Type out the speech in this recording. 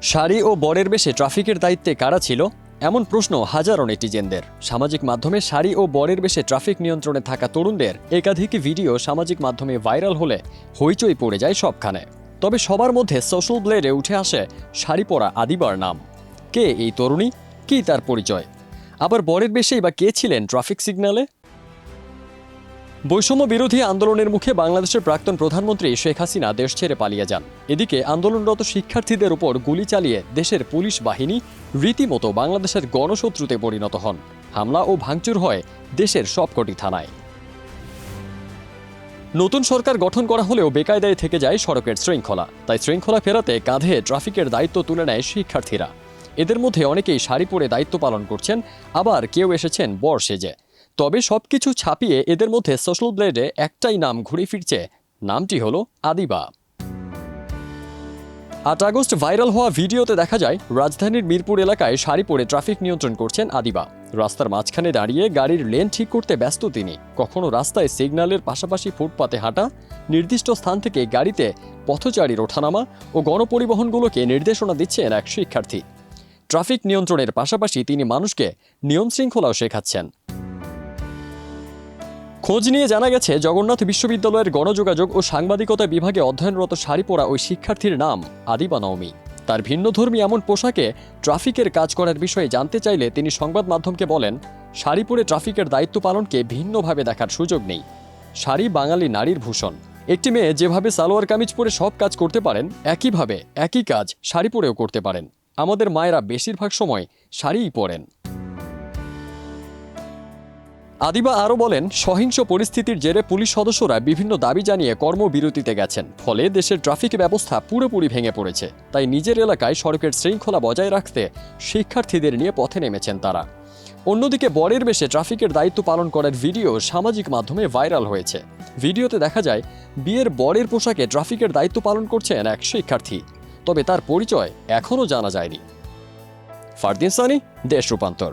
শাড়ি ও বরের বেশে ট্রাফিকের দায়িত্বে কারা ছিল? এমন প্রশ্ন হাজারো নেটিজেনদের। সামাজিক মাধ্যমে শাড়ি ও বরের বেশে ট্রাফিক নিয়ন্ত্রণে থাকা তরুণদের একাধিক ভিডিও সামাজিক মাধ্যমে ভাইরাল হলে হইচই পড়ে যায় সবখানে। তবে সবার মধ্যে সোশ্যাল ব্লেডে উঠে আসে শাড়ি পরা আদিবার নাম। কে এই তরুণী, কী তার পরিচয়? আবার বরের বেশেই বা কে ছিলেন ট্রাফিক সিগন্যালে? বৈষম্য বিরোধী আন্দোলনের মুখে বাংলাদেশের প্রাক্তন প্রধানমন্ত্রী শেখ হাসিনা দেশ ছেড়ে পালিয়ে যান। এদিকে আন্দোলনরত শিক্ষার্থীদের উপর গুলি চালিয়ে দেশের পুলিশ বাহিনী রীতিমতো বাংলাদেশের গণশত্রুতে পরিণত হন। হামলা ও ভাঙচুর হয় দেশের সবকটি থানায়। নতুন সরকার গঠন করা হলেও বেকায়দায় থেকে যায় সড়কের শৃঙ্খলা। তাই শৃঙ্খলা ফেরাতে কাঁধে ট্রাফিকের দায়িত্ব তুলে নেয় শিক্ষার্থীরা। এদের মধ্যে অনেকেই শাড়ি পরে দায়িত্ব পালন করছেন, আবার কেউ এসেছেন বর সেজে। তবে সবকিছু ছাপিয়ে এদের মধ্যে সোশ্যাল ব্লেডে একটাই নাম ঘুরে ফিরছে, নামটি হলো আদিবা। ৮ আগস্ট ভাইরাল হওয়া ভিডিওতে দেখা যায় রাজধানীর মিরপুর এলাকায় শাড়ি পরে ট্রাফিক নিয়ন্ত্রণ করছেন আদিবা। রাস্তার মাঝখানে দাঁড়িয়ে গাড়ির লেন ঠিক করতে ব্যস্ত তিনি। কখনো রাস্তায় সিগন্যালের পাশাপাশি ফুটপাতে হাঁটা, নির্দিষ্ট স্থান থেকে গাড়িতে পথচারীর ওঠানামা ও গণপরিবহনগুলোকে নির্দেশনা দিচ্ছেন এক শিক্ষার্থী। ট্রাফিক নিয়ন্ত্রণের পাশাপাশি তিনি মানুষকে নিয়ম শৃঙ্খলাও শেখাচ্ছেন। খোঁজ নিয়ে জানা গেছে, জগন্নাথ বিশ্ববিদ্যালয়ের গণযোগাযোগ ও সাংবাদিকতা বিভাগে অধ্যয়নরত শাড়ি পরা ওই শিক্ষার্থীর নাম আদিবা নওমী। তার ভিন্নধর্মী এমন পোশাকে ট্রাফিকের কাজ করার বিষয়ে জানতে চাইলে তিনি সংবাদ মাধ্যমকে বলেন, শাড়ি পরে ট্রাফিকের দায়িত্ব পালনকে ভিন্নভাবে দেখার সুযোগ নেই। শাড়ি বাঙালি নারীর ভূষণ। একটি মেয়ে যেভাবে সালোয়ার কামিজ পরে সব কাজ করতে পারেন, একইভাবে একই কাজ শাড়ি পরেও করতে পারেন। আমাদের মায়েরা বেশিরভাগ সময় শাড়িই পরেন। আদিবা আরও বলেন, সহিংস পরিস্থিতির জেরে পুলিশ সদস্যরা বিভিন্ন দাবি জানিয়ে কর্মবিরতিতে গেছেন। ফলে দেশের ট্রাফিক ব্যবস্থা পুরোপুরি ভেঙে পড়েছে। তাই নিজের এলাকায় সড়কের শৃঙ্খলা বজায় রাখতে শিক্ষার্থীদের নিয়ে পথে নেমেছেন তারা। অন্যদিকে বরের বেশে ট্রাফিকের দায়িত্ব পালন করার ভিডিও সামাজিক মাধ্যমে ভাইরাল হয়েছে। ভিডিওতে দেখা যায় বিয়ের বরের পোশাকে ট্রাফিকের দায়িত্ব পালন করছেন এক শিক্ষার্থী। তবে তার পরিচয় এখনও জানা যায়নি। ফারদিন সানি, দেশ রূপান্তর।